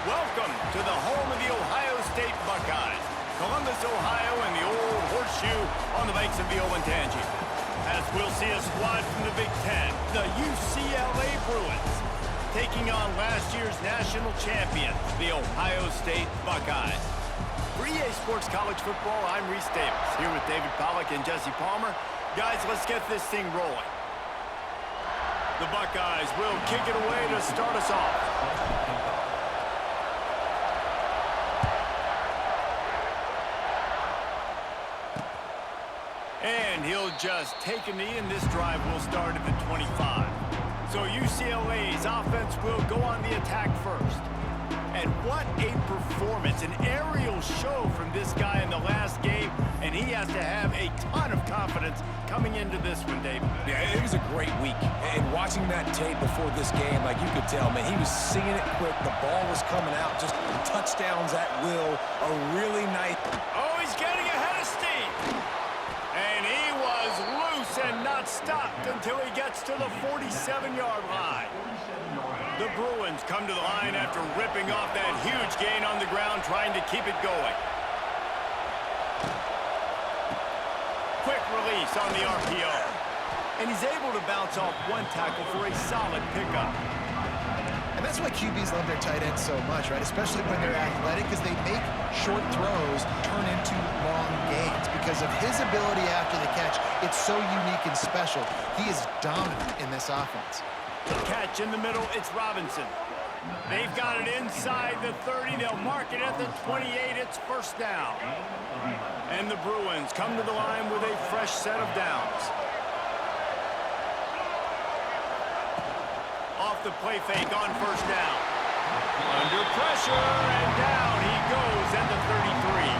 Welcome to the home of the Ohio State Buckeyes, Columbus, Ohio, and the old horseshoe on the banks of the Olentangy. As we'll see a squad from the Big Ten, the UCLA Bruins, taking on last year's national champions, the Ohio State Buckeyes. For EA Sports College Football, I'm Reese Davis, here with David Pollack and Jesse Palmer. Guys, let's get this thing rolling. The Buckeyes will kick it away to start us off. And he'll just take a knee, and this drive will start at the 25. So UCLA's offense will go on the attack first. And what a performance, an aerial show from this guy in the last game, and he has to have a ton of confidence coming into this one, David. Yeah, it was a great week, and watching that tape before this game, like you could tell, man, he was seeing it quick, the ball was coming out, just touchdowns at will, a really nice... Oh, he's getting ahead of steam! And he was loose and not stopped until he gets to the 47-yard line. The Bruins come to the line after ripping off that huge gain on the ground, trying to keep it going. Quick release on the RPO. And he's able to bounce off one tackle for a solid pickup. And that's why QBs love their tight ends so much, right? Especially when they're athletic, because they make short throws turn into long gains. Because of his ability after the catch, it's so unique and special. He is dominant in this offense. Catch in the middle, it's Robinson. They've got it inside the 30. They'll mark it at the 28. It's first down. And the Bruins come to the line with a fresh set of downs. Off the play fake on first down. Under pressure, and down he goes at the 33.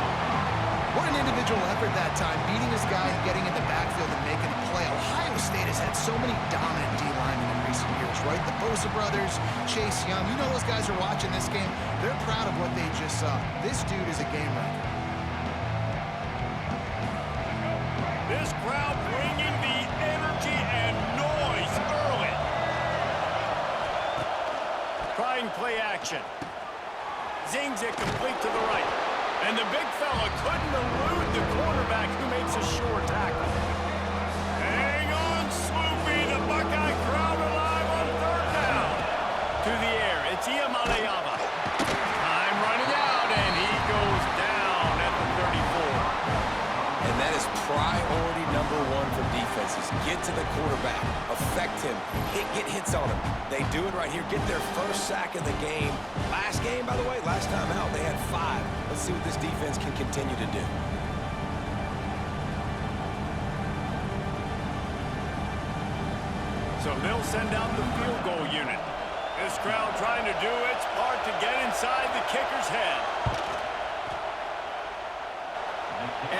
What an individual effort that time, beating his guy and getting in the backfield and making a play. Ohio State has had so many dominant D-linemen in recent years, right? The Bosa brothers, Chase Young. You know those guys are watching this game. They're proud of what they just saw. This dude is a game wrecker. This crowd bringing the energy and noise early. Trying play action. Zings it complete to the right. And the big fella couldn't elude the quarterback who makes a sure tackle. Hang on, Sloopy. The Buckeye crowd alive on third down. To the air, it's Iamaleava. Time running out, and he goes down at the 34. And that is priority number one for defenses. Get to the quarterback, affect him, get hits on him. They do it right here, get their first sack of the game. Last game, by the way, last time out, they had 5. Let's see what this defense can continue to do. So they'll send out the field goal unit. This crowd trying to do its part to get inside the kicker's head.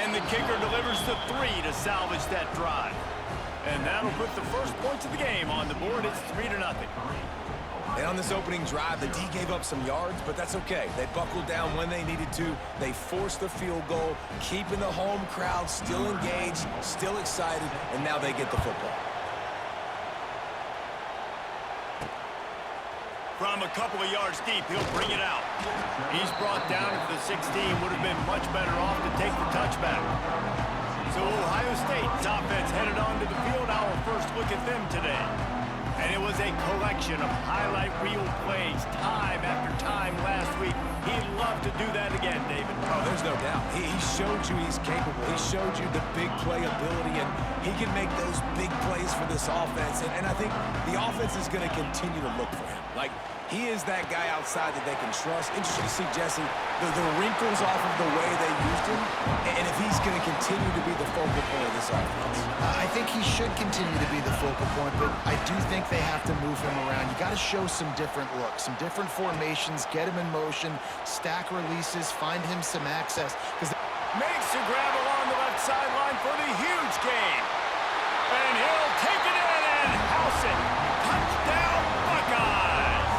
And the kicker delivers the 3 to salvage that drive. And that'll put the first points of the game on the board. It's 3-0. And on this opening drive, the D gave up some yards, but that's okay. They buckled down when they needed to. They forced the field goal, keeping the home crowd still engaged, still excited, and now they get the football. From a couple of yards deep, he'll bring it out. He's brought down at the 16. Would have been much better off to take the touchback. So Ohio State's offense headed onto the field. Our first look at them today. And it was a collection of highlight reel plays time after time last week. He'd love to do that again, David. Oh, there's no doubt. He showed you he's capable. He showed you the big play ability, and he can make those big plays for this offense. And I think the offense is going to continue to look for him. Like, he is that guy outside that they can trust. Interesting to see, Jesse, the wrinkles off of the way they used him, and if he's going to continue to be the focal point of this offense. I think he should continue to be the focal point, but I do think they have to move him around. You got to show some different looks, some different formations, get him in motion, stack releases, find him some access. Makes a grab along the left sideline for the huge gain. And he'll take it in and house it. Touchdown, Buckeyes!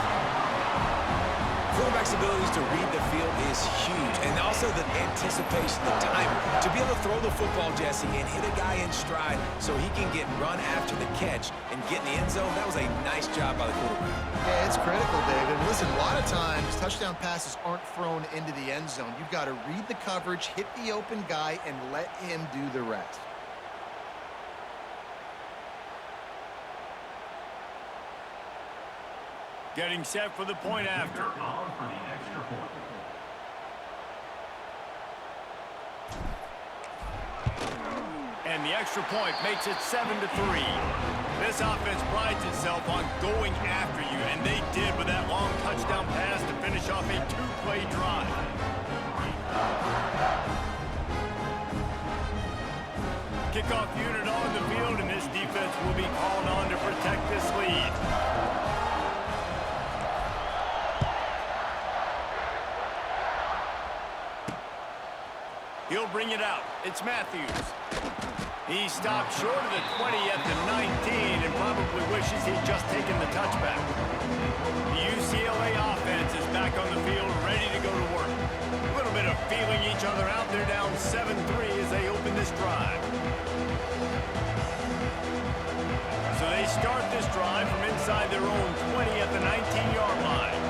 Quarterback's abilities to read the field is huge, and also the anticipation, the time to be able to throw the football, Jesse, and hit a guy in stride so he can get run after the catch and get in the end zone. That was a nice job by the quarterback. Yeah, it's critical, David. Listen, a lot of times touchdown passes aren't thrown into the end zone. You've got to read the coverage, hit the open guy, and let him do the rest. Getting set for the point after. And the extra point makes it 7-3. This offense prides itself on going after you, and they did with that long touchdown pass to finish off a two-play drive. Kickoff unit on the field, and this defense will be called on to protect this lead. He'll bring it out. It's Matthews. He stopped short of the 20 at the 19 and probably wishes he'd just taken the touchback. The UCLA offense is back on the field, ready to go to work. A little bit of feeling each other out. They're down 7-3 as they open this drive. So they start this drive from inside their own 20 at the 19-yard line.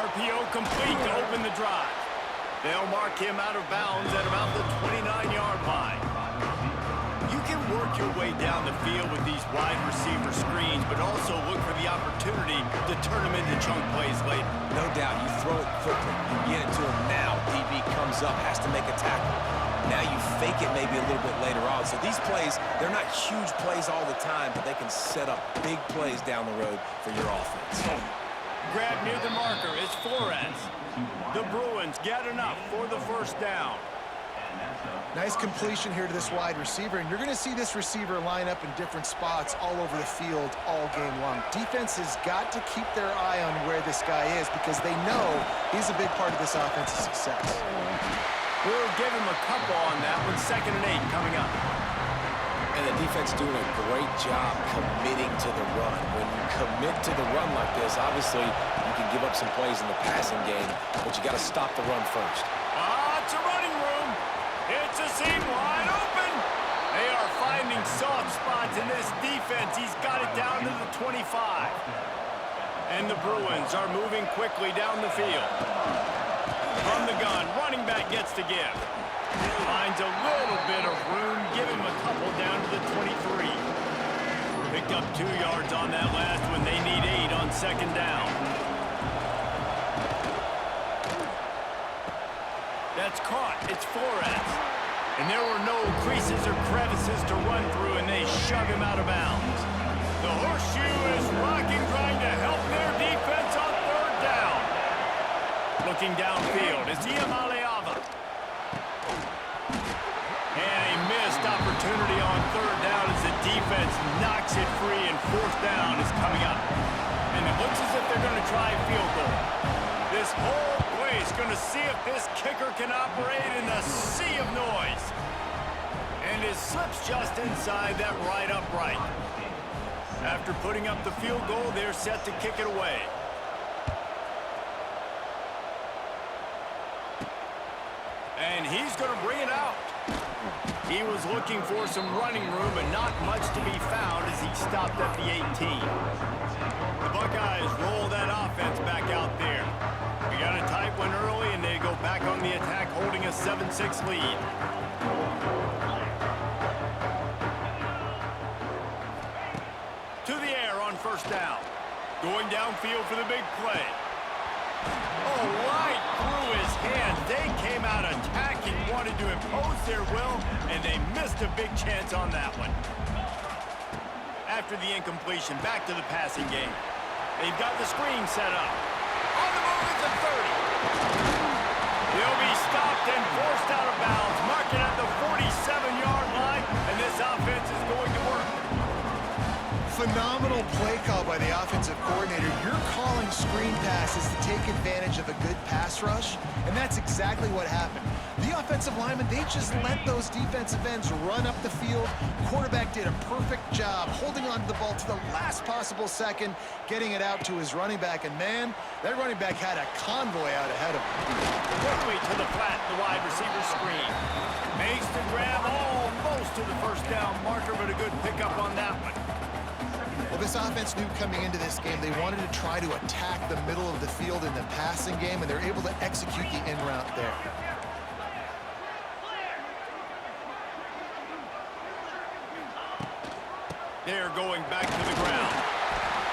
RPO complete to open the drive. They'll mark him out of bounds at about the 29-yard line. You can work your way down the field with these wide receiver screens, but also look for the opportunity to turn them into chunk plays later. No doubt, you throw it quickly. You get it to him now. DB comes up, has to make a tackle. Now you fake it maybe a little bit later on. So these plays, they're not huge plays all the time, but they can set up big plays down the road for your offense. Grab near the marker. It's Flores. The Bruins get enough for the first down. Nice completion here to this wide receiver, and you're going to see this receiver line up in different spots all over the field all game long. Defense has got to keep their eye on where this guy is because they know he's a big part of this offense's success. We'll give him a couple on that one. 2nd and 8 coming up. And the defense doing a great job committing to the run. When you commit to the run like this, obviously you can give up some plays in the passing game, but you got to stop the run first. It's a running room. It's a seam wide open. They are finding soft spots in this defense. He's got it down to the 25. And the Bruins are moving quickly down the field. From the gun, running back gets to give. Finds a little bit of room. Give him a couple down to the 23. Picked up 2 yards on that last one. They need 8 on 2nd down. That's caught. It's Flores. And there were no creases or crevices to run through, and they shove him out of bounds. The horseshoe is rocking, trying to help their defense on 3rd down. Looking downfield is Iamaleava. And a missed opportunity on 3rd down as the defense knocks it free, and 4th down is coming up. And it looks as if they're going to try a field goal. This whole place going to see if this kicker can operate in a sea of noise. And it slips just inside that right upright. After putting up the field goal, they're set to kick it away. And he's going to bring it out. He was looking for some running room, but not much to be found as he stopped at the 18. The Buckeyes roll that offense back out there. We got a tight one early, and they go back on the attack, holding a 7-6 lead. To the air on 1st down. Going downfield for the big play. Oh, right through his hand. They came out attacking, wanted to impose their will, and they missed a big chance on that one. After the incompletion, back to the passing game. They've got the screen set up. On the move is the 30. They'll be stopped and forced out of bounds. Mark it at the 47-yard line, and this offense is going to work. Phenomenal play call by the offensive coordinator. You're calling screen passes to take advantage of a good pass rush, and that's exactly what happened. The offensive linemen, they just let those defensive ends run up the field. Quarterback did a perfect job holding on to the ball to the last possible second, getting it out to his running back. And, man, that running back had a convoy out ahead of him. Quickly to the flat, the wide receiver screen. Makes the grab almost to the first down marker, but a good pickup on that one. Well, this offense knew coming into this game they wanted to try to attack the middle of the field in the passing game, and they're able to execute the in route there. They're going back to the ground.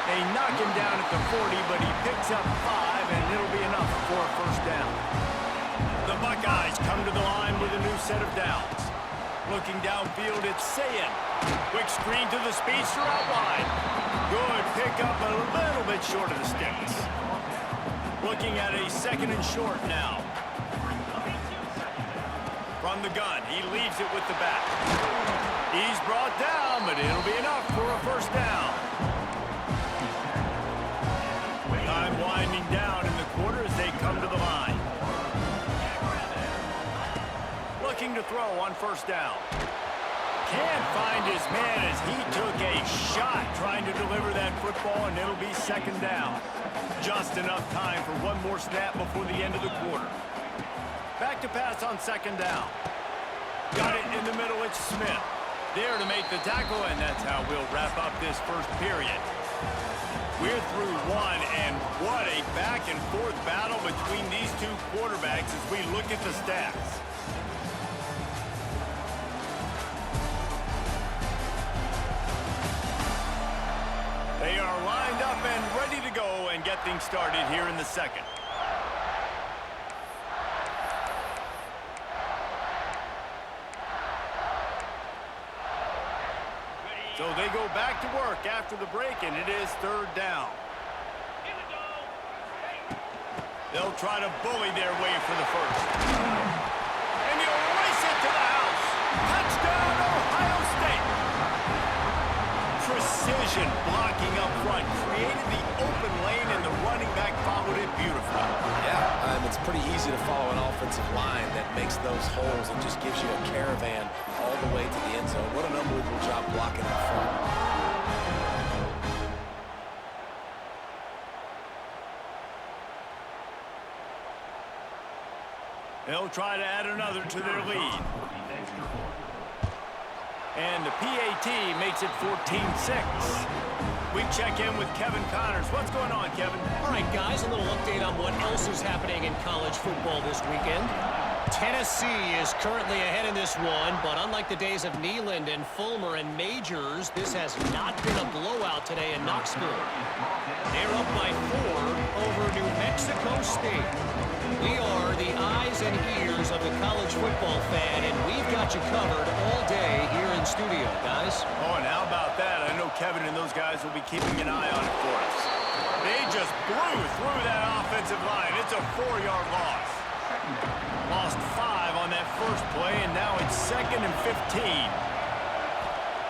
They knock him down at the 40, but he picks up 5, and it'll be enough for a first down. The Buckeyes come to the line with a new set of downs. Looking downfield, it's Sayin. Quick screen to the speedster out wide. Good pickup, a little bit short of the sticks. Looking at a second and short now. From the gun, he leaves it with the back. He's brought down, but it'll be enough for a first down. Time winding down in the quarter as they come to the line. Looking to throw on first down. Can't find his man as he took a shot trying to deliver that football, and it'll be second down. Just enough time for one more snap before the end of the quarter. Back to pass on second down. Got it in the middle, it's Smith. There to make the tackle, and that's how we'll wrap up this first period. We're through one, and what a back-and-forth battle between these two quarterbacks as we look at the stats. They are lined up and ready to go and get things started here in the second. So they go back to work after the break, and it is third down. They'll try to bully their way for the first. And he'll race it to the house. Touchdown, Ohio State. Precision blocking up front created the open lane, and the running back followed it beautifully. Yeah, it's pretty easy to follow an offensive line that makes those holes and just gives you a caravan all the way to the end zone. What an unbelievable job blocking up front. They'll try to add another to their lead. And the PAT makes it 14-6. We check in with Kevin Connors. What's going on, Kevin? All right, guys, a little update on what else is happening in college football this weekend. Tennessee is currently ahead in this one, but unlike the days of Neyland and Fulmer and Majors, this has not been a blowout today in Knoxville. They're up by 4 over New Mexico State. We are the eyes and ears of the college football fan, and we've got you covered all day here in studio, guys. Oh, and how about that? I know Kevin and those guys will be keeping an eye on it for us. They just blew through that offensive line. It's a 4-yard loss. Lost 5 on that first play, and now it's 2nd and 15.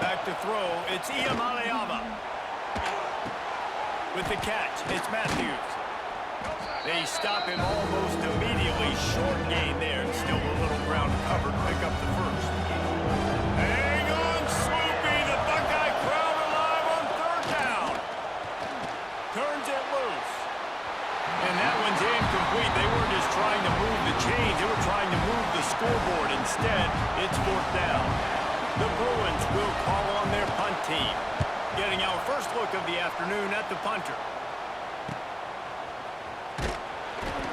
Back to throw, it's Iamaleava. With the catch, it's Matthews. They stop him almost immediately. Short gain there. Still a little ground covered. Pick up the first. Hang on, Sloopy. The Buckeye crowd alive on third down. Turns it loose. And that one's incomplete. They weren't just trying to move the chains. They were trying to move the scoreboard. Instead, it's fourth down. The Bruins will call on their punt team. Getting our first look of the afternoon at the punter.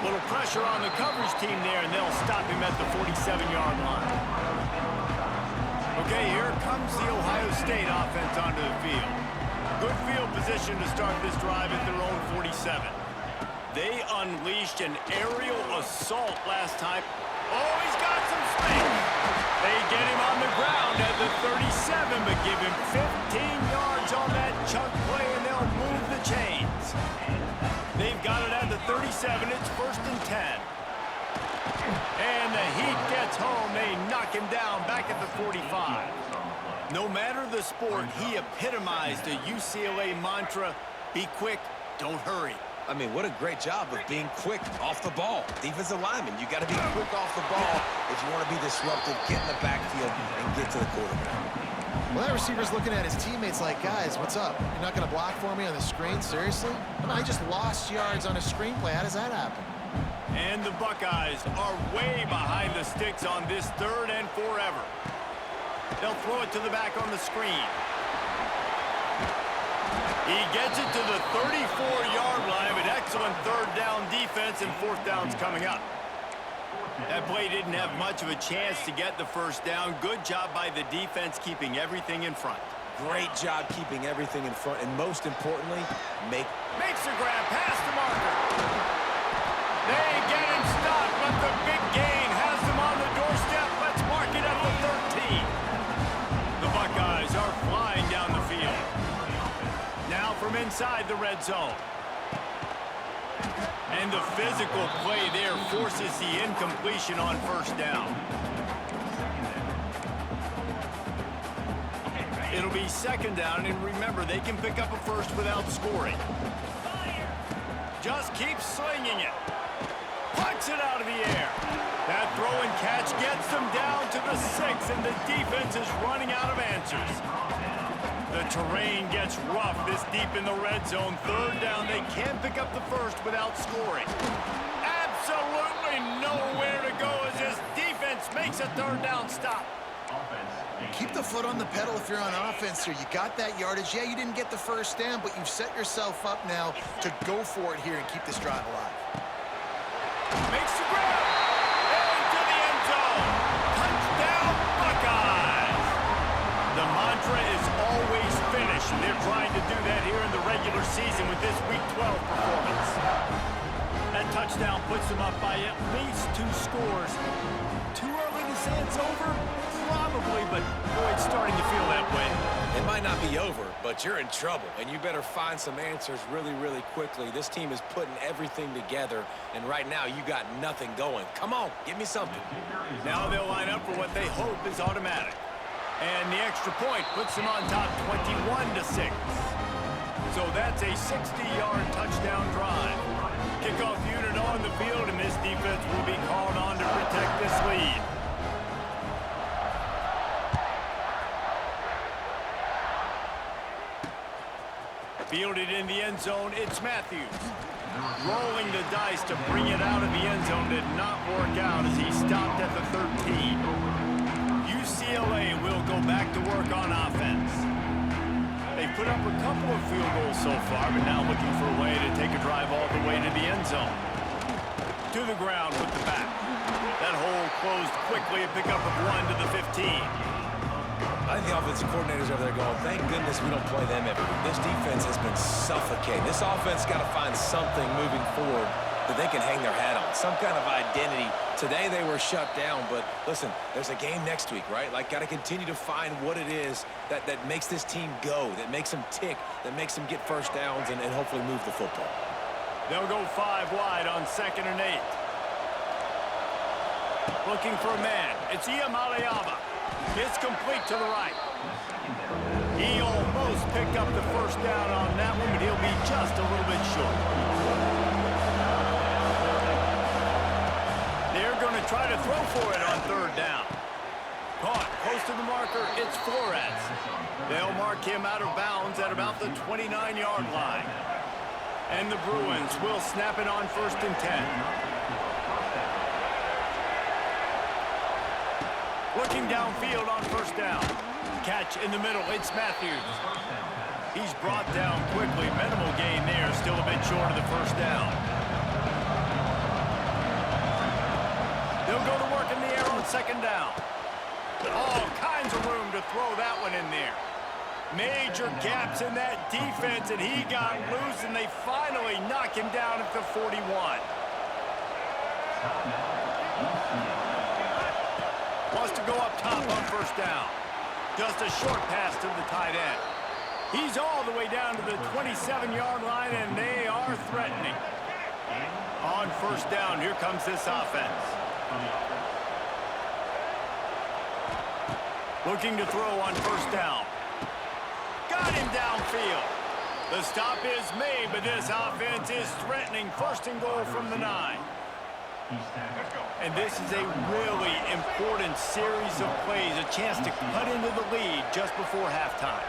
Little pressure on the coverage team there, and they'll stop him at the 47-yard line. Okay, here comes the Ohio State offense onto the field. Good field position to start this drive at their own 47. They unleashed an aerial assault last time. Oh, he's got some space. They get him on the ground at the 37, but give him 15 yards on that chunk play, and they'll move the chains. They've got it at the 37. It's 1st and 10. And the Heat gets home. They knock him down back at the 45. No matter the sport, he epitomized the UCLA mantra, be quick, don't hurry. I mean, what a great job of being quick off the ball. Defensive lineman, you got to be quick off the ball if you want to be disruptive, get in the backfield, and get to the quarterback. Well, that receiver's looking at his teammates like, guys, what's up? You're not going to block for me on the screen? Seriously? I just lost yards on a screenplay. How does that happen? And the Buckeyes are way behind the sticks on this 3rd and forever. They'll throw it to the back on the screen. He gets it to the 34-yard line, but excellent 3rd down defense, and 4th down's coming up. That play didn't have much of a chance to get the 1st down. Good job by the defense keeping everything in front. Great job keeping everything in front, and most importantly, makes the grab past the marker. They get him stopped, but the big gain has them on the doorstep. Let's mark it at the 13. The Buckeyes are flying down the field. Now from inside the red zone. And the physical play there forces the incompletion on 1st down. It'll be 2nd down, and remember, they can pick up a 1st without scoring. Just keeps slinging it. Pucks it out of the air. That throw and catch gets them down to the 6, and the defense is running out of answers. The terrain gets rough this deep in the red zone. 3rd down, they can't pick up the 1st without scoring. Absolutely nowhere to go as this defense makes a 3rd down stop. Keep the foot on the pedal if you're on offense here. You got that yardage. Yeah, you didn't get the 1st down, but you've set yourself up now to go for it here and keep this drive alive. Makes the grab. Into the end zone. Touchdown, Buckeyes. The mantra is always finish, and they're trying to do that here in the regular season with this Week 12 performance. That touchdown puts them up by at least 2 scores. Too early to say it's over? Probably, but boy, it's starting to feel that way. It might not be over, but you're in trouble, and you better find some answers really, really quickly. This team is putting everything together, and right now you got nothing going. Come on, give me something. Now they'll line up for what they hope is automatic. And the extra point puts them on top 21-6. So that's a 60-yard touchdown drive. Kickoff unit on the field, and this defense will be called on to protect this lead. Fielded in the end zone, it's Matthews. Rolling the dice to bring it out of the end zone did not work out as he stopped at the 13. UCLA will go back to work on offense. They've put up a couple of field goals so far, but now looking for a way to take a drive all the way to the end zone. To the ground with the back. That hole closed quickly, a pickup of 1 to the 15. I think the offensive coordinators over there going, thank goodness we don't play them every week. This defense has been suffocating. This offense got to find something moving forward that they can hang their hat on, some kind of identity. Today they were shut down, but listen, there's a game next week, right? Like, got to continue to find what it is that makes this team go, that makes them tick, that makes them get 1st downs and hopefully move the football. They'll go 5 wide on 2nd and 8. Looking for a man. It's Iamaleava. It's complete to the right. He almost picked up the 1st down on that one, but he'll be just a little bit short. They're going to try to throw for it on 3rd down. Caught close to the marker, it's Flores. They'll mark him out of bounds at about the 29-yard line. And the Bruins will snap it on 1st and 10. Looking downfield on 1st down. Catch in the middle, it's Matthews. He's brought down quickly. Minimal gain there, still a bit short of the 1st down. They'll go to work in the air on 2nd down. All kinds of room to throw that one in there. Major gaps in that defense, and he got loose, and they finally knock him down at the 41. Wants to go up top on 1st down. Just a short pass to the tight end. He's all the way down to the 27-yard line, and they are threatening. On 1st down, here comes this offense. Looking to throw on 1st down. Got him downfield. The stop is made, but this offense is threatening first and goal from the 9. And this is a really important series of plays, a chance to cut into the lead just before halftime.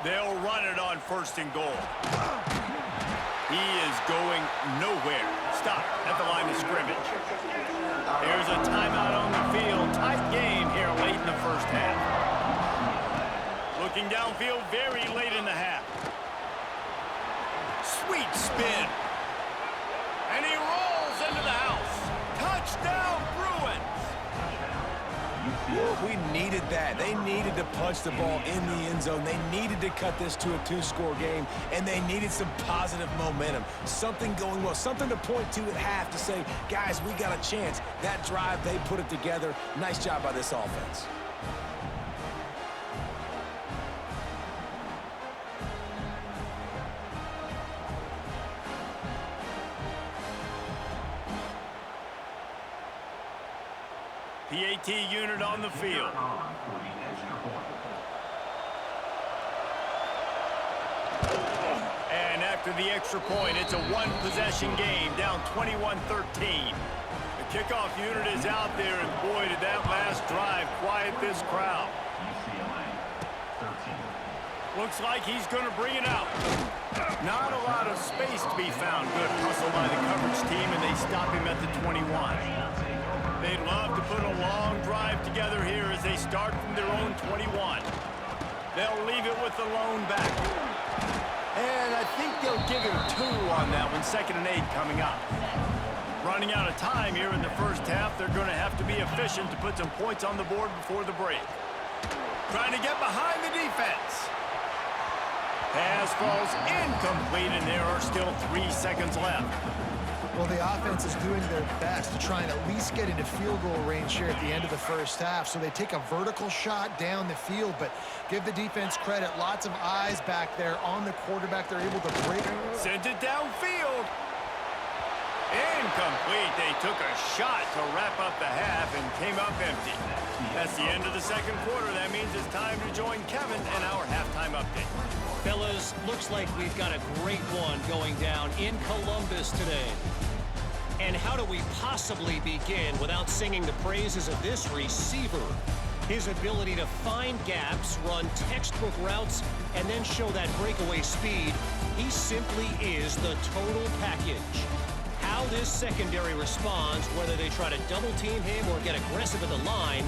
They'll run it on first and goal. He is going nowhere. Stop at the line of scrimmage. There's a timeout on the field. Tight game here late in the first half. Looking downfield very late in the half. Sweet spin. And he rolls into the house. Touchdown, Bruins. We needed that. They needed to punch the ball in the end zone. They needed to cut this to a 2-score game, and they needed some positive momentum. Something going well, something to point to at half to say, guys, we got a chance. That drive, they put it together. Nice job by this offense. PAT unit on the field. And after the extra point, it's a one-possession game, down 21-13. The kickoff unit is out there, and boy, did that last drive quiet this crowd. Looks like he's going to bring it out. Not a lot of space to be found. Good hustle by the coverage team, and they stop him at the 21. They'd love to put a long drive together here as they start from their own 21. They'll leave it with the lone back. And I think they'll give him 2 on that one, 2nd and 8 coming up. Running out of time here in the first half, they're going to have to be efficient to put some points on the board before the break. Trying to get behind the defense. Pass falls incomplete, and there are still 3 seconds left. Well, the offense is doing their best to try and at least get into field goal range here at the end of the first half. So they take a vertical shot down the field, but give the defense credit. Lots of eyes back there on the quarterback. They're able to break. Sent it downfield. Incomplete. They took a shot to wrap up the half and came up empty. That's the end of the second quarter. That means it's time to join Kevin in our halftime update. Fellas, looks like we've got a great one going down in Columbus today. And how do we possibly begin without singing the praises of this receiver? His ability to find gaps, run textbook routes, and then show that breakaway speed. He simply is the total package. How this secondary responds, whether they try to double team him or get aggressive at the line,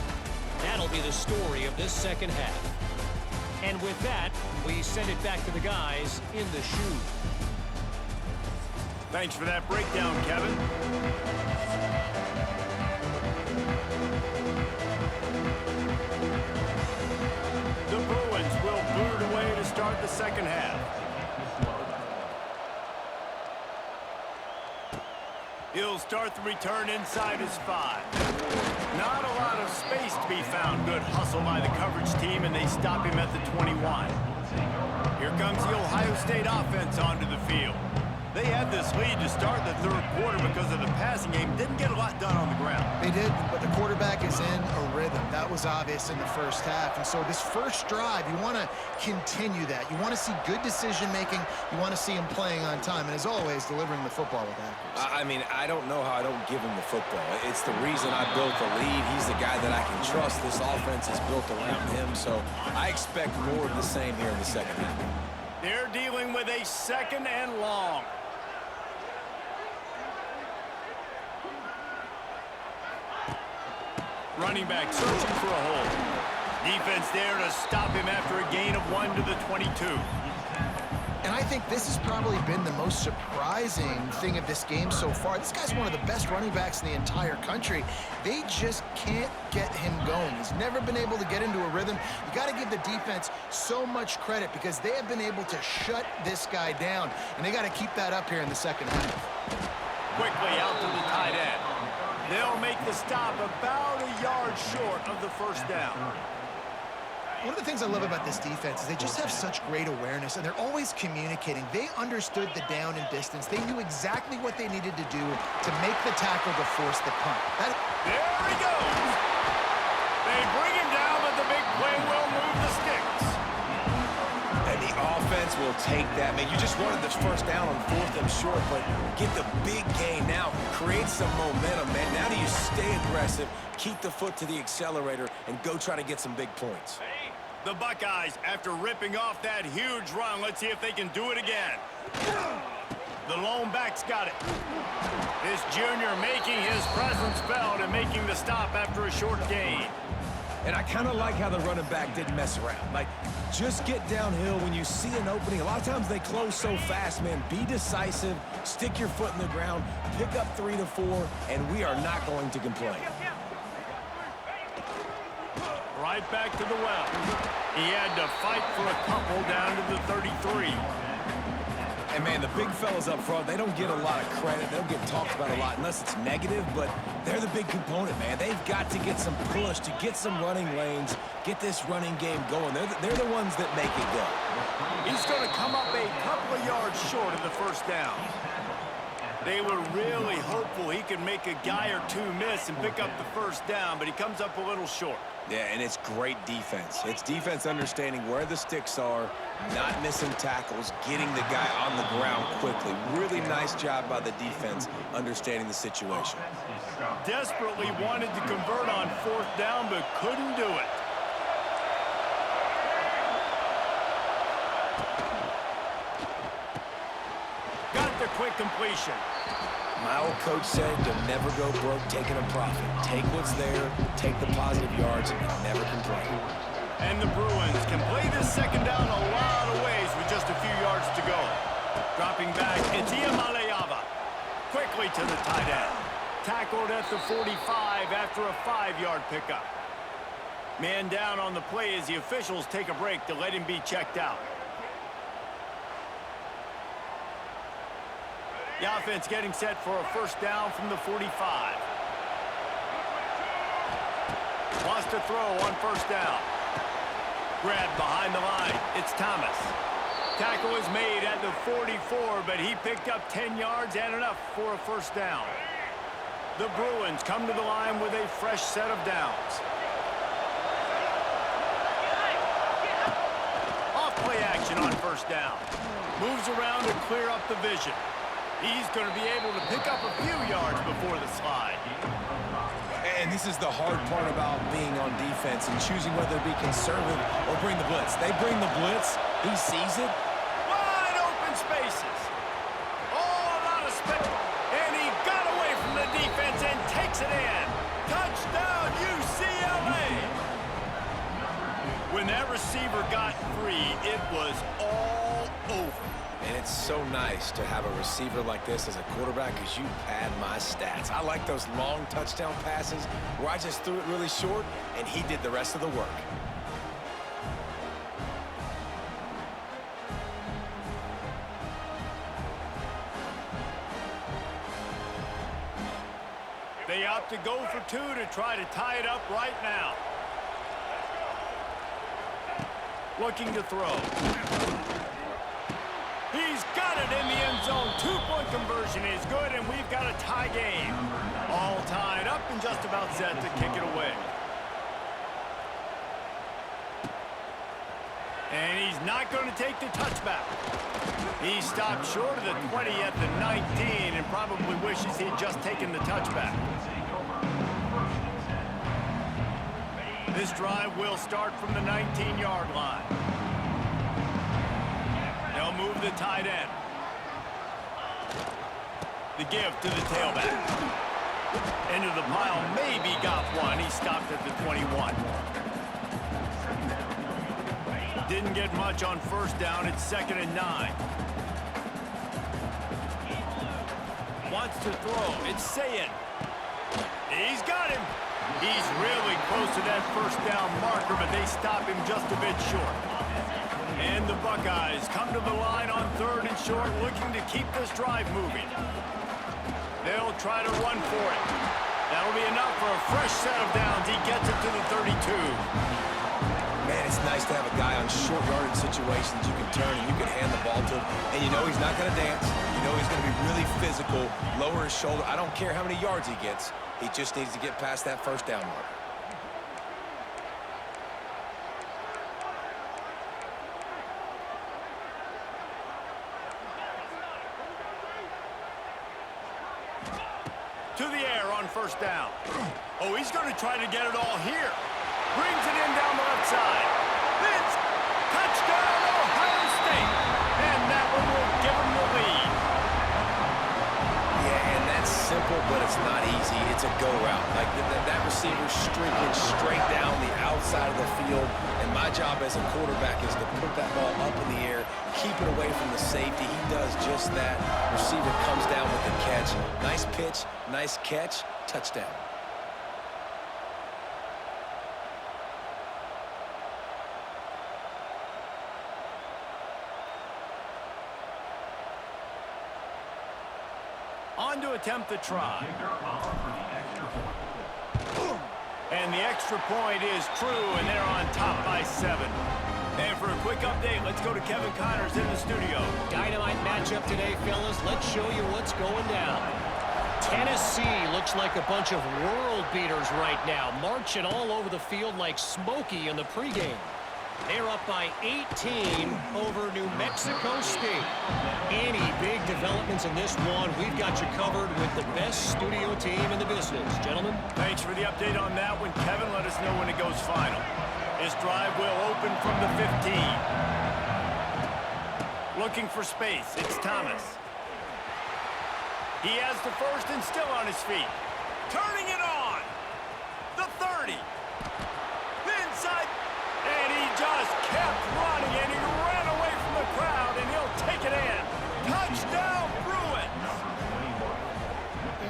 that'll be the story of this second half. And with that, we send it back to the guys in the shoe. Thanks for that breakdown, Kevin. The Bruins will boot away to start the second half. He'll start the return inside his 5. Not a lot of space to be found. Good hustle by the coverage team, and they stop him at the 21. Here comes the Ohio State offense onto the field. They had this lead to start the third quarter because of the passing game. Didn't get a lot done on the ground. They did, but the quarterback is in a rhythm. That was obvious in the first half. And so this first drive, you want to continue that. You want to see good decision-making. You want to see him playing on time. And as always, delivering the football with accuracy. I mean, I don't know how I don't give him the football. It's the reason I built the lead. He's the guy that I can trust. This offense is built around him. So I expect more of the same here in the second half. They're dealing with a 2nd and long. Running back searching for a hole. Defense there to stop him after a gain of 1 to the 22. And I think this has probably been the most surprising thing of this game so far. This guy's one of the best running backs in the entire country. They just can't get him going. He's never been able to get into a rhythm. You got to give the defense so much credit because they have been able to shut this guy down. And they got to keep that up here in the second half. Quickly out to the tight end. They'll make the stop about a yard short of the first down. One of the things I love about this defense is they just have such great awareness, and they're always communicating. They understood the down and distance. They knew exactly what they needed to do to make the tackle to force the punt. There he goes. They bring him down, but the big play will move the sticks. And he'll take that. Man, you just wanted this first down on 4th and short, but get the big gain now. Create some momentum, man. Now do you stay aggressive, keep the foot to the accelerator, and go try to get some big points. The Buckeyes, after ripping off that huge run, let's see if they can do it again. The lone back's got it. This junior making his presence felt and making the stop after a short gain. And I kind of like how the running back didn't mess around. Like, just get downhill when you see an opening. A lot of times they close so fast, man. Be decisive, stick your foot in the ground, pick up 3 to 4, and we are not going to complain. Right back to the well. He had to fight for a couple down to the 33. And, man, the big fellas up front, they don't get a lot of credit. They don't get talked about a lot unless it's negative, but they're the big component, man. They've got to get some push, to get some running lanes, get this running game going. They're the ones that make it go. He's going to come up a couple of yards short of the first down. They were really hopeful he could make a guy or two miss and pick up the first down, but he comes up a little short. Yeah, and it's great defense. It's defense understanding where the sticks are, not missing tackles, getting the guy on the ground quickly. Really nice job by the defense understanding the situation. Desperately wanted to convert on 4th down, but couldn't do it. Got the quick completion. My old coach said you'll never go broke taking a profit. Take what's there, take the positive yards, and never complain. And the Bruins can play this second down a lot of ways with just a few yards to go. Dropping back, it's Iamaleava. Quickly to the tight end. Tackled at the 45 after a 5-yard pickup. Man down on the play as the officials take a break to let him be checked out. The offense getting set for a first down from the 45. Wants to throw on first down. Grabbed behind the line. It's Thomas. Tackle is made at the 44, but he picked up 10 yards and enough for a first down. The Bruins come to the line with a fresh set of downs. Off-play action on first down. Moves around to clear up the vision. He's going to be able to pick up a few yards before the slide. And this is the hard part about being on defense and choosing whether to be conservative or bring the blitz. They bring the blitz. He sees it. Wide open spaces. Oh, a lot of space. And he got away from the defense and takes it in. Touchdown, UCLA. When that receiver got free, it was all over. And it's so nice to have a receiver like this as a quarterback because you pad my stats. I like those long touchdown passes where I just threw it really short and he did the rest of the work. They opt to go for 2 to try to tie it up right now. Looking to throw. He's got it in the end zone. 2-point conversion is good, and we've got a tie game. All tied up and just about set to kick it away. And he's not going to take the touchback. He stopped short of the 20 at the 19 and probably wishes he'd just taken the touchback. This drive will start from the 19-yard line. They'll move the tight end. The give to the tailback. Into the pile, maybe got one. He stopped at the 21. Didn't get much on first down. It's 2nd and 9. Wants to throw. It's Sayin. He's got him. He's really close to that first down marker, but they stop him just a bit short. And the Buckeyes come to the line on 3rd and short, looking to keep this drive moving. They'll try to run for it. That'll be enough for a fresh set of downs. He gets it to the 32. Man, it's nice to have a guy on short yardage situations you can turn and you can hand the ball to him. And you know he's not going to dance. You know he's going to be really physical, lower his shoulder. I don't care how many yards he gets. He just needs to get past that first down mark. to the air on first down. Oh, he's going to try to get it all here. Brings it in down the left side. It's touchdown, Ohio State. And that one will give him the lead. Yeah, and that's simple, but it's not easy. It's a go route. Like that receiver streaking straight down the outside of the field. And my job as a quarterback is to put that ball up in the air, keep it away from the safety. He does just that. Receiver comes down with the catch. Nice pitch, nice catch, touchdown. On to attempt the try. And the extra point is true, and they're on top by 7. And for a quick update, let's go to Kevin Connors in the studio. Dynamite matchup today, fellas. Let's show you what's going down. Tennessee looks like a bunch of world beaters right now, marching all over the field like Smokey in the pregame. They're up by 18 over New Mexico State. Any big developments in this one, we've got you covered with the best studio team in the business. Gentlemen? Thanks for the update on that one, Kevin. Let us know when it goes final. This drive will open from the 15. Looking for space. It's Thomas. He has the first and still on his feet. Turning it on. The 30. The inside. And he just kept running, and he ran away from the crowd, and he'll take it in. Touchdown, Bruins!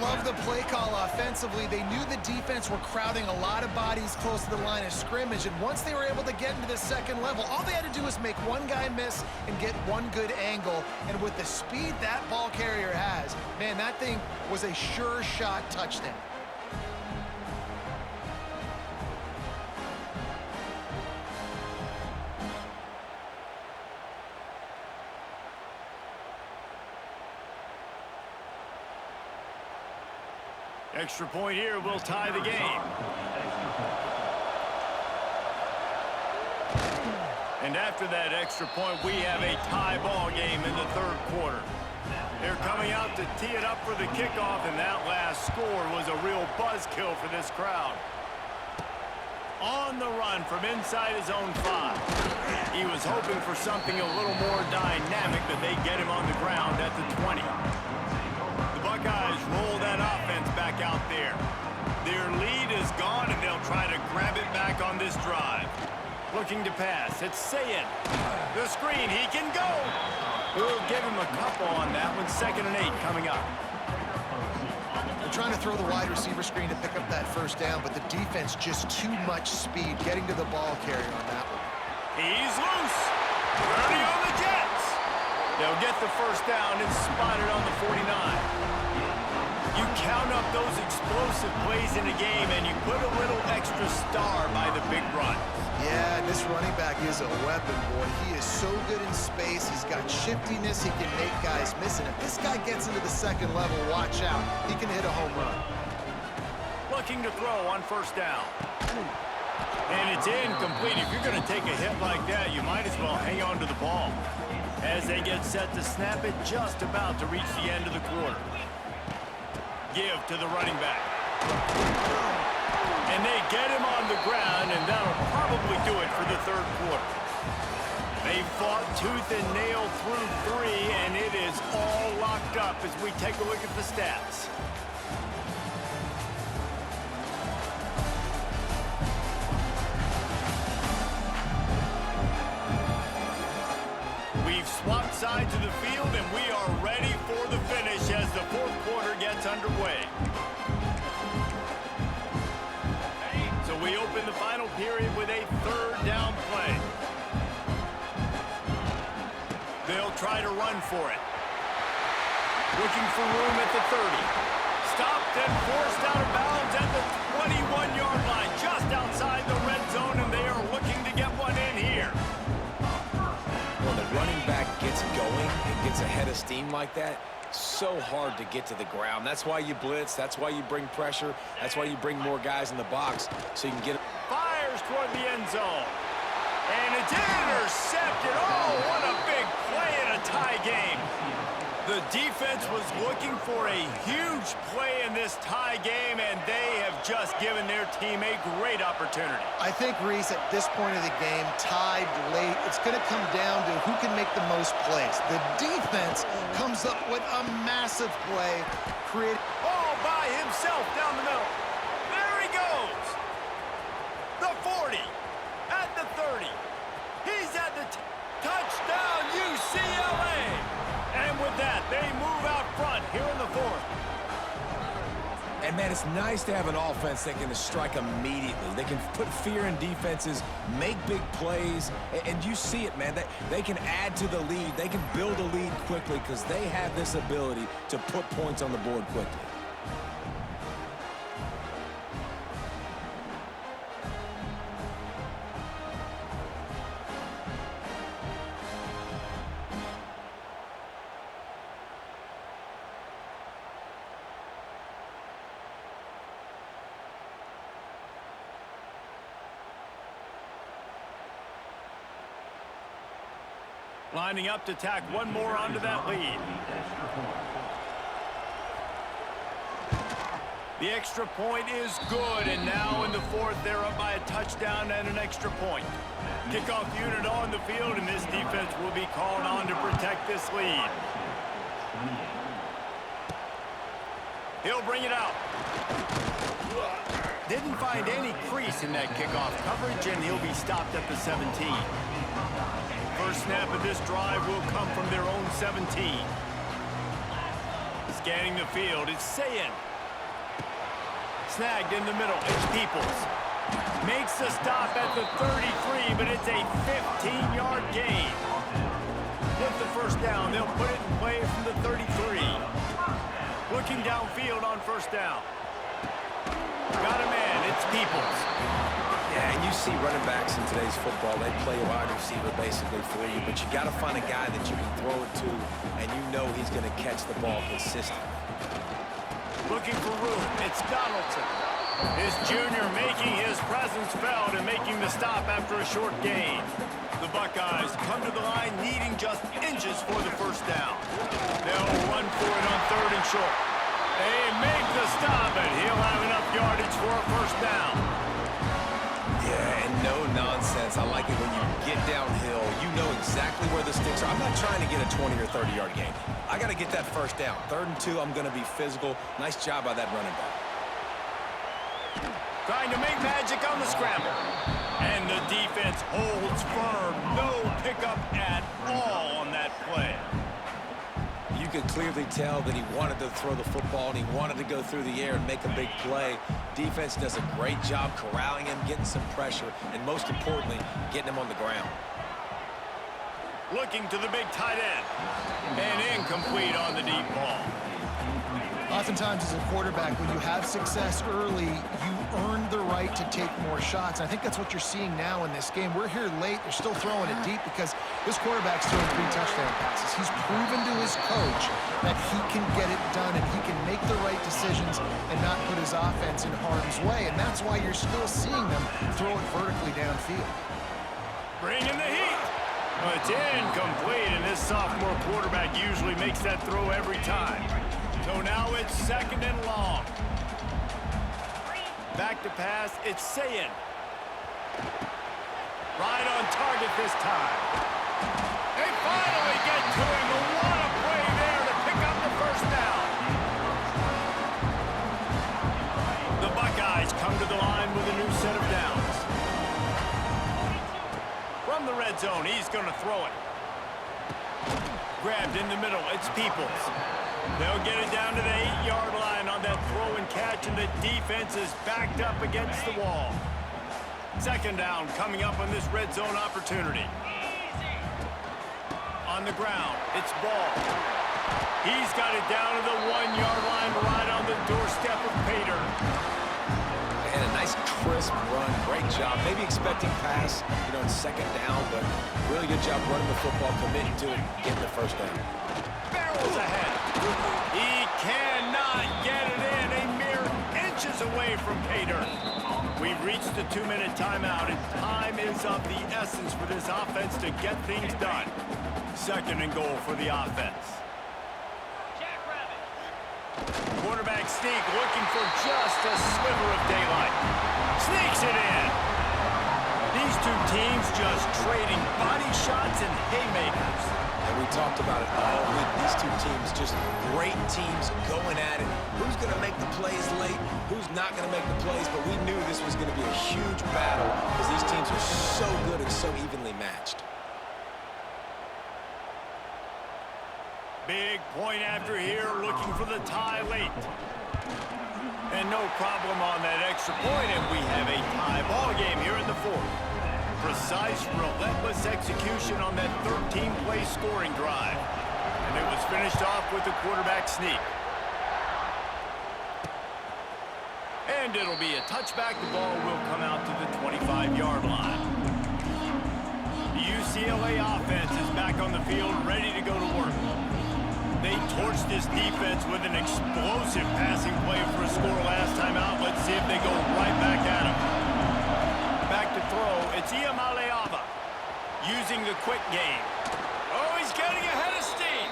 Love the play call offensively. They knew the defense were crowding a lot of bodies close to the line of scrimmage, and once they were able to get into the second level, all they had to do was make one guy miss and get one good angle. And with the speed that ball carrier has, man, that thing was a sure shot touchdown. Extra point here will tie the game. And after that extra point, we have a tie ball game in the third quarter. They're coming out to tee it up for the kickoff, and that last score was a real buzzkill for this crowd. On the run from inside his own 5. He was hoping for something a little more dynamic, but they get him on the ground at the 20. Buckeyes roll that offense back out there. Their lead is gone, and they'll try to grab it back on this drive. Looking to pass. It's Sayin. The screen. He can go. We'll give him a couple on that one. 2nd and 8 coming up. They're trying to throw the wide receiver screen to pick up that first down, but the defense just too much speed getting to the ball carrier on that one. He's loose. 30 on the Jets. They'll get the first down and spot it on the 49. You count up those explosive plays in a game, and you put a little extra star by the big run. Yeah, this running back is a weapon, boy. He is so good in space. He's got shiftiness. He can make guys miss. And if this guy gets into the second level, watch out. He can hit a home run. Looking to throw on first down. And it's incomplete. If you're going to take a hit like that, you might as well hang on to the ball. As they get set to snap it, just about to reach the end of the quarter. Give to the running back. And they get him on the ground, and that'll probably do it for the third quarter. They fought tooth and nail through 3, and it is all locked up as we take a look at the stats. We've swapped sides of the field, and we are ready for the finish as the fourth quarter gets underway. So we open the final period with a third down play. They'll try to run for it. Looking for room at the 30. Stopped and forced out of bounds at the 21-yard line, just outside the red zone, and they are looking to get one in here. When the running back gets going and gets ahead of steam like that, so hard to get to the ground. That's why you blitz. That's why you bring pressure. That's why you bring more guys in the box so you can get it. Fires toward the end zone. And it's intercepted. Oh, what a big play in a tie game. The defense was looking for a huge play in this tie game, and they have just given their team a great opportunity. I think, Reese, at this point of the game, tied late, it's going to come down to who can make the most plays. The defense comes up with a massive play, all by himself down the middle. There he goes. The 40, at the 30. He's at the touchdown, UCLA. And with that, they move out front here in the fourth. And, man, it's nice to have an offense that can strike immediately. They can put fear in defenses, make big plays, and you see it, man. They can add to the lead. They can build a lead quickly because they have this ability to put points on the board quickly. Lining up to tack one more onto that lead. The extra point is good, and now in the fourth, they're up by a touchdown and an extra point. Kickoff unit on the field, and this defense will be called on to protect this lead. He'll bring it out. Didn't find any crease in that kickoff coverage, and he'll be stopped at the 17. First snap of this drive will come from their own 17. Scanning the field, it's Sayin. Snagged in the middle, it's Peoples. Makes the stop at the 33, but it's a 15-yard gain. With the first down, they'll put it in play from the 33. Looking downfield on first down. Got a man, it's Peoples. Yeah, and you see running backs in today's football, they play a wide receiver basically for you, but you got to find a guy that you can throw it to, and you know he's going to catch the ball consistently. Looking for room, it's Donaldson. His junior making his presence felt and making the stop after a short gain. The Buckeyes come to the line needing just inches for the first down. They'll run for it on third and short. They make the stop, and he'll have enough yardage for a first down. Yeah, and no nonsense. I like it when you get downhill. You know exactly where the sticks are. I'm not trying to get a 20 or 30-yard gain. I got to get that first down. 3rd and 2, I'm going to be physical. Nice job by that running back. Trying to make magic on the scramble. And the defense holds firm. No pickup at all on that play. You could clearly tell that he wanted to throw the football and he wanted to go through the air and make a big play. Defense does a great job corralling him, getting some pressure, and most importantly, getting him on the ground. Looking to the big tight end. And incomplete on the deep ball. Oftentimes as a quarterback, when you have success early, you earn the right to take more shots. I think that's what you're seeing now in this game. We're here late. They're still throwing it deep because this quarterback's throwing 3 touchdown passes. He's proven to his coach that he can get it done and he can make the right decisions and not put his offense in harm's way. And that's why you're still seeing them throw it vertically downfield. Bringing the heat. Well, it's incomplete, and this sophomore quarterback usually makes that throw every time. So now it's 2nd and long. Back to pass, it's Sayin. Right on target this time. They finally get to him, but what a play there to pick up the first down. The Buckeyes come to the line with a new set of downs. From the red zone, he's going to throw it. Grabbed in the middle, it's Peoples. They'll get it down to the 8-yard line on that throw and catch, and the defense is backed up against the wall. 2nd down coming up on this red zone opportunity. On the ground, it's Ball. He's got it down to the 1-yard line right on the doorstep of Pater. And a nice crisp run, great job. Maybe expecting pass, in 2nd down, but really good job running the football, committing to it, getting the first down. Barrels ahead. He cannot get it in, a mere inches away from Pater. We've reached the 2-minute timeout, and time is of the essence for this offense to get things done. 2nd and goal for the offense. quarterback sneak, looking for just a sliver of daylight. Sneaks it in. These two teams just trading body shots and haymakers. And we talked about it all week. These two teams, just great teams going at it. Who's going to make the plays late? Who's not going to make the plays? But we knew this was going to be a huge battle because these teams are so good and so evenly matched. Big point after here, looking for the tie late. And no problem on that extra point, and we have a tie ball game here in the fourth. Precise, relentless execution on that 13-play scoring drive. And it was finished off with the quarterback sneak. And it'll be a touchback. The ball will come out to the 25-yard line. The UCLA offense is back on the field, ready to go to work. They torched this defense with an explosive passing play for a score last time out. Let's see if they go right back at him. Back to throw. It's Iamaleava using the quick game. Oh, he's getting ahead of steam.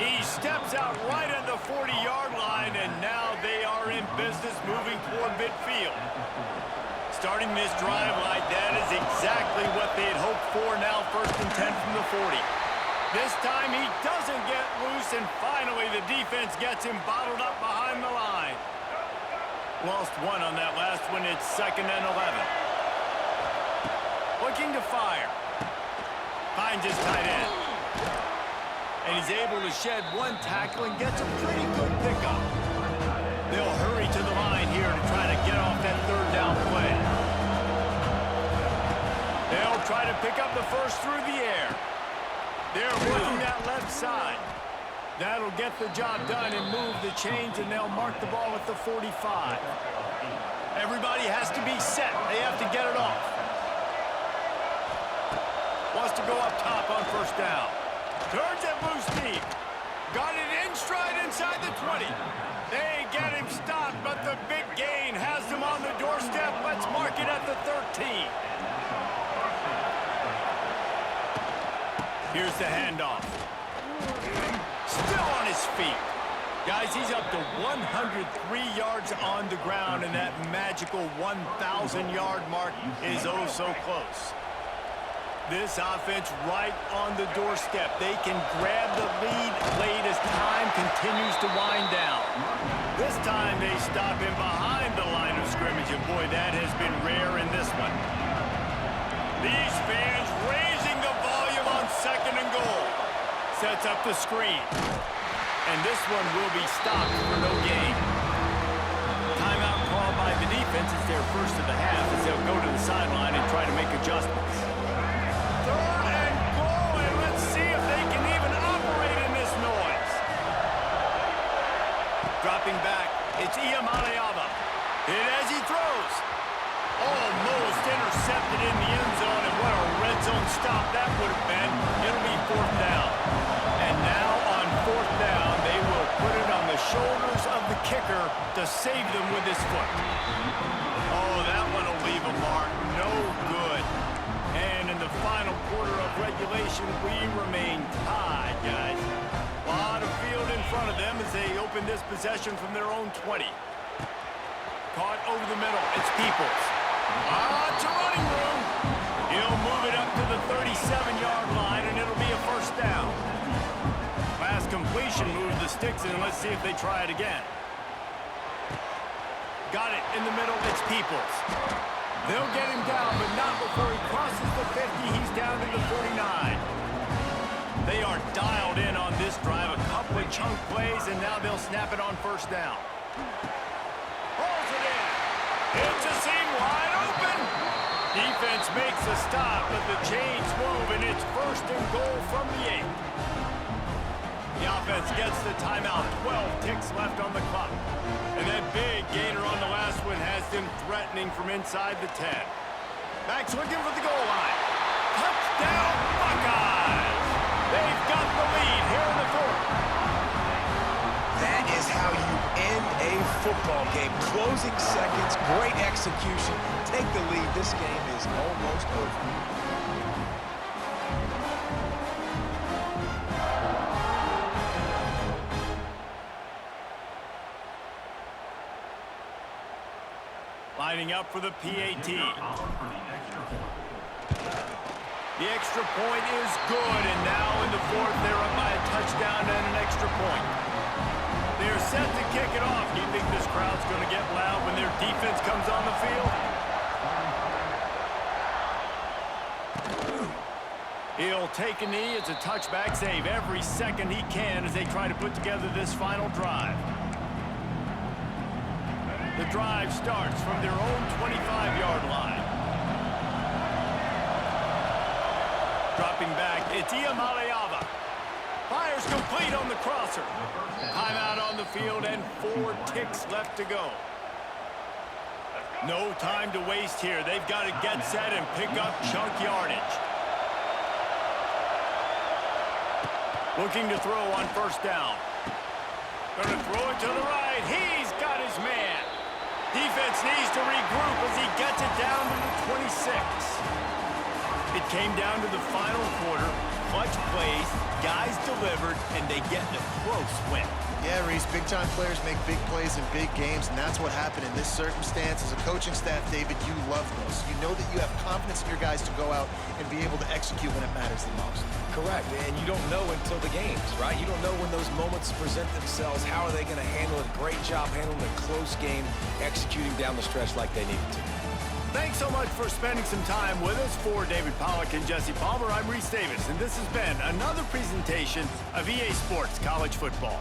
He steps out right at the 40-yard line, and now they are in business moving toward midfield. Starting this drive like that is exactly what they had hoped for. Now 1st and 10 from the 40. This time he doesn't get loose, and finally the defense gets him bottled up behind the line. Lost one on that last one. It's 2nd and 11. Looking to fire. Finds his tight end. And he's able to shed one tackle and gets a pretty good pickup. They'll hurry to the line here to try to get off that 3rd down play. They'll try to pick up the first through the air. They're working that left side. That'll get the job done and move the chains, and they'll mark the ball at the 45. Everybody has to be set. They have to get it off. Wants to go up top on 1st down. Turns it loose deep. Got it in stride inside the 20. They get him stopped, but the big gain has him on the doorstep. Let's mark it at the 13. Here's the handoff. Still on his feet. Guys, he's up to 103 yards on the ground, and that magical 1,000-yard mark is oh so close. This offense right on the doorstep. They can grab the lead late as time continues to wind down. This time they stop him behind the line of scrimmage, and boy, that has been rare in this one. These fans raising the volume on 2nd and goal. Sets up the screen. And this one will be stopped for no gain. Timeout called by the defense is their first of the half as they'll go to the sideline and try to make adjustments. 3rd and goal, and let's see if they can even operate in this noise. Dropping back, it's Iamaleava. Hit as he throws. Almost intercepted in the end zone, and what a red zone stop that would have been. It'll be 4th down. And now on 4th down, they will put it on the shoulders of the kicker to save them with his foot. Oh, that one will leave a mark. No good. And in the final quarter of regulation, we remain tied, guys. A lot of field in front of them as they open this possession from their own 20. Caught over the middle. It's Peoples. Lots of running room. He'll move it up to the 37-yard line, and it'll be a 1st down. Last completion moves the sticks in. Let's see if they try it again. Got it in the middle. It's Peoples. They'll get him down, but not before he crosses the 50. He's down to the 49. They are dialed in on this drive. A couple of chunk plays, and now they'll snap it on 1st down. Pulls it in. It's a seam wide open. Defense makes a stop, but the chains move, and it's 1st and goal from the 8. The offense gets the timeout. 12 ticks left on the clock. And that big gainer on the last one has them threatening from inside the 10. Backs looking for the goal line. Touchdown, Buckeyes! They've got the lead here in the 4th. That is how you end a football game. Closing seconds, great execution. Take the lead. This game is almost over. Lining up for the PAT. The extra point is good, and now in the fourth, they're up by a touchdown and an extra point. They're set to kick it off. Do you think this crowd's going to get loud when their defense comes on the field? He'll take a knee. It's a touchback save every second he can as they try to put together this final drive. The drive starts from their own 25-yard line. Dropping back, it's Iamaleava. Fires complete on the crosser. Timeout on the field and 4 ticks left to go. No time to waste here. They've got to get set and pick up chunk yardage. Looking to throw on first down. Gonna throw it to the right. He's got his man. Defense needs to regroup as he gets it down to the 26. It came down to the final quarter. Clutch plays, guys delivered, and they get a close win. Yeah, Reese, big-time players make big plays in big games, and that's what happened in this circumstance. As a coaching staff, David, you love this. You know that you have confidence in your guys to go out and be able to execute when it matters the most. Correct, and you don't know until the games, right? You don't know when those moments present themselves. How are they going to handle it? Great job handling a close game, executing down the stretch like they needed to. Thanks so much for spending some time with us. For David Pollack and Jesse Palmer, I'm Reese Davis, and this has been another presentation of EA Sports College Football.